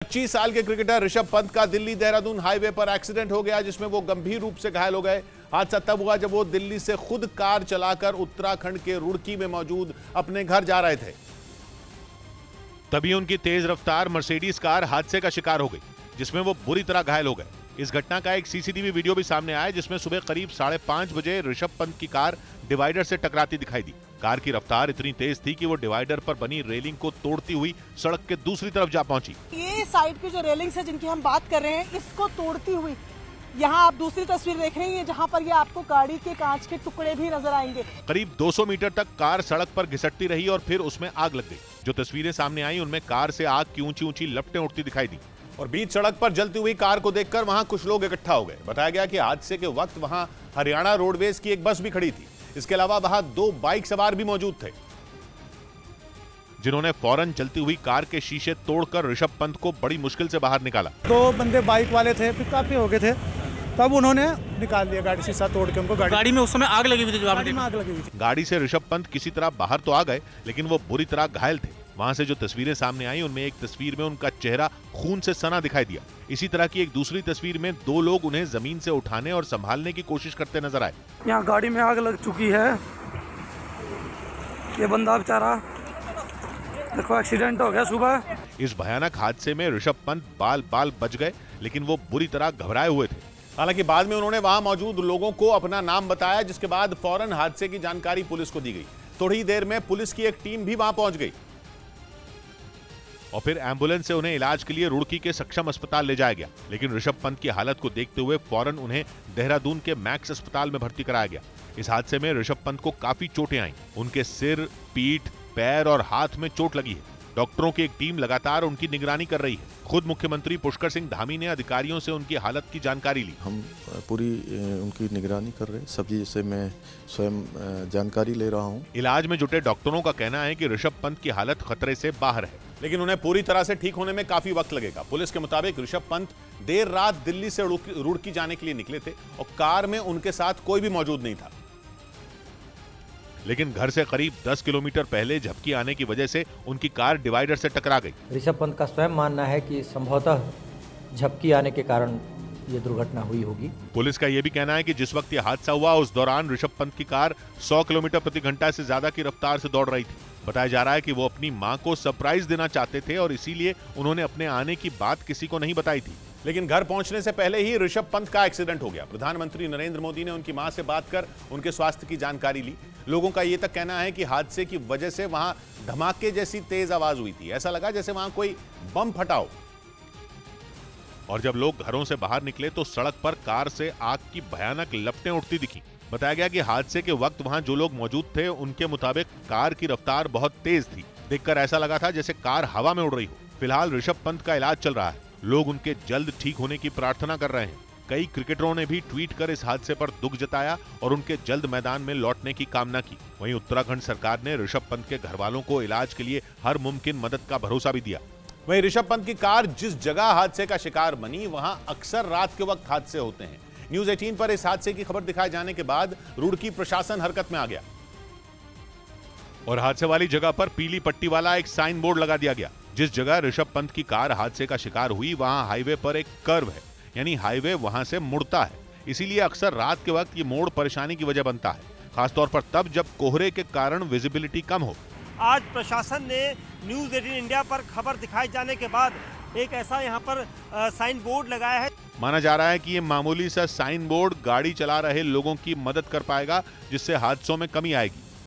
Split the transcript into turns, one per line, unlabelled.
25 साल के क्रिकेटर ऋषभ पंत का दिल्ली देहरादून हाईवे पर एक्सीडेंट हो गया, जिसमें वो गंभीर रूप से घायल हो गए। हादसा तब हुआ जब वो दिल्ली से खुद कार चलाकर उत्तराखंड के रुड़की में मौजूद अपने घर जा रहे थे। तभी उनकी तेज रफ्तार मर्सिडीज कार हादसे का शिकार हो गई, जिसमें वो बुरी तरह घायल हो गए। इस घटना का एक सीसीटीवी वीडियो भी सामने आया, जिसमें सुबह करीब 5:30 बजे ऋषभ पंत की कार डिवाइडर से टकराती दिखाई दी। कार की रफ्तार इतनी तेज थी कि वो डिवाइडर पर बनी रेलिंग को तोड़ती हुई सड़क के दूसरी तरफ जा पहुंची।
ये साइड की जो रेलिंग्स है जिनकी हम बात कर रहे हैं, इसको तोड़ती हुई यहाँ आप दूसरी तस्वीर देख रहे हैं, जहाँ पर ये आपको गाड़ी के कांच के टुकड़े भी नजर आएंगे।
करीब 200 मीटर तक कार सड़क पर घिसटती रही और फिर उसमें आग लग गई। जो तस्वीरें सामने आई उनमें कार से आग की ऊंची ऊंची लपटें उठती दिखाई दी और बीच सड़क पर जलती हुई कार को देखकर वहां कुछ लोग इकट्ठा हो गए। बताया गया कि हादसे के वक्त वहां हरियाणा रोडवेज की एक बस भी खड़ी थी। इसके अलावा वहां 2 बाइक सवार भी मौजूद थे, जिन्होंने फौरन जलती हुई कार के शीशे तोड़कर ऋषभ पंत को बड़ी मुश्किल से बाहर निकाला।
2 बंदे बाइक वाले थे, फिर काफी हो गए थे, तब उन्होंने निकाल लिया गाड़ी शीशा तोड़ के। उनको गाड़ी में उस समय आग लगी हुई थी, आग लगी हुई थी।
गाड़ी से ऋषभ पंत किसी तरह बाहर तो आ गए, लेकिन वो बुरी तरह घायल थे। वहां से जो तस्वीरें सामने आई उनमें एक तस्वीर में उनका चेहरा खून से सना दिखाई दिया। इसी तरह की एक दूसरी तस्वीर में 2 लोग उन्हें जमीन से उठाने और संभालने की कोशिश करते नजर आए।
यहाँ गाड़ी में आग लग चुकी है। ये बंदा बेचारा देखो एक्सीडेंट हो गया सुबह।
इस भयानक हादसे में ऋषभ पंत बाल बाल बच गए, लेकिन वो बुरी तरह घबराए हुए थे। हालांकि बाद में उन्होंने वहां मौजूद लोगों को अपना नाम बताया, जिसके बाद फौरन हादसे की जानकारी पुलिस को दी गई। थोड़ी देर में पुलिस की एक टीम भी वहां पहुंच गई और फिर एम्बुलेंस से उन्हें इलाज के लिए रुड़की के सक्षम अस्पताल ले जाया गया। लेकिन ऋषभ पंत की हालत को देखते हुए फौरन उन्हें देहरादून के मैक्स अस्पताल में भर्ती कराया गया। इस हादसे में ऋषभ पंत को काफी चोटें आईं। उनके सिर, पीठ, पैर और हाथ में चोट लगी है। डॉक्टरों की एक टीम लगातार उनकी निगरानी कर रही है। खुद मुख्यमंत्री पुष्कर सिंह धामी ने अधिकारियों से उनकी हालत की जानकारी ली।
हम पूरी उनकी निगरानी कर रहे हैं, सभी से मैं स्वयं जानकारी ले रहा हूं।
इलाज में जुटे डॉक्टरों का कहना है कि ऋषभ पंत की हालत खतरे से बाहर है, लेकिन उन्हें पूरी तरह से ठीक होने में काफी वक्त लगेगा। पुलिस के मुताबिक ऋषभ पंत देर रात दिल्ली से रुड़की जाने के लिए निकले थे और कार में उनके साथ कोई भी मौजूद नहीं था। लेकिन घर से करीब 10 किलोमीटर पहले झपकी आने की वजह से उनकी कार डिवाइडर से टकरा गई।
ऋषभ पंत का स्वयं मानना है कि संभवतः झपकी आने के कारण ये दुर्घटना हुई होगी।
पुलिस का यह भी कहना है कि जिस वक्त यह हादसा हुआ उस दौरान ऋषभ पंत की कार 100 किलोमीटर प्रति घंटा से ज्यादा की रफ्तार से दौड़ रही थी। बताया जा रहा है कि वो अपनी मां को सरप्राइज देना चाहते थे और इसीलिए उन्होंने अपने आने की बात किसी को नहीं बताई थी। लेकिन घर पहुंचने से पहले ही ऋषभ पंत का एक्सीडेंट हो गया। प्रधानमंत्री नरेंद्र मोदी ने उनकी मां से बात कर उनके स्वास्थ्य की जानकारी ली। लोगों का यह तक कहना है कि हादसे की वजह से वहां धमाके जैसी तेज आवाज हुई थी। ऐसा लगा जैसे वहां कोई बम फटा हो। और जब लोग घरों से बाहर निकले तो सड़क पर कार से आग की भयानक लपटें उठती दिखी। बताया गया कि हादसे के वक्त वहां जो लोग मौजूद थे उनके मुताबिक कार की रफ्तार बहुत तेज थी। देखकर ऐसा लगा था जैसे कार हवा में उड़ रही हो। फिलहाल ऋषभ पंत का इलाज चल रहा है। लोग उनके जल्द ठीक होने की प्रार्थना कर रहे हैं। कई क्रिकेटरों ने भी ट्वीट कर इस हादसे पर दुख जताया और उनके जल्द मैदान में लौटने की कामना की। वहीं उत्तराखंड सरकार ने ऋषभ पंत के घर वालों को इलाज के लिए हर मुमकिन मदद का भरोसा भी दिया। वहीं ऋषभ पंत की कार जिस जगह हादसे का शिकार बनी, वहां अक्सर रात के वक्त हादसे होते हैं। न्यूज 18 पर इस हादसे की खबर दिखाए जाने के बाद रुड़की प्रशासन हरकत में आ गया और हादसे वाली जगह पर पीली पट्टी वाला एक साइन बोर्ड लगा दिया गया। जिस जगह ऋषभ पंत की कार हादसे का शिकार हुई वहां हाईवे पर एक कर्व है, यानी हाईवे वहां से मुड़ता है। इसीलिए अक्सर रात के वक्त ये मोड़ परेशानी की वजह बनता है, खासतौर पर तब जब कोहरे के कारण विजिबिलिटी कम हो।
आज प्रशासन ने न्यूज 18 इंडिया पर खबर दिखाए जाने के बाद एक ऐसा यहाँ पर साइन बोर्ड लगाया है।
माना जा रहा है कि ये मामूली सा साइन बोर्ड गाड़ी चला रहे लोगों की मदद कर पाएगा, जिससे हादसों में कमी आएगी।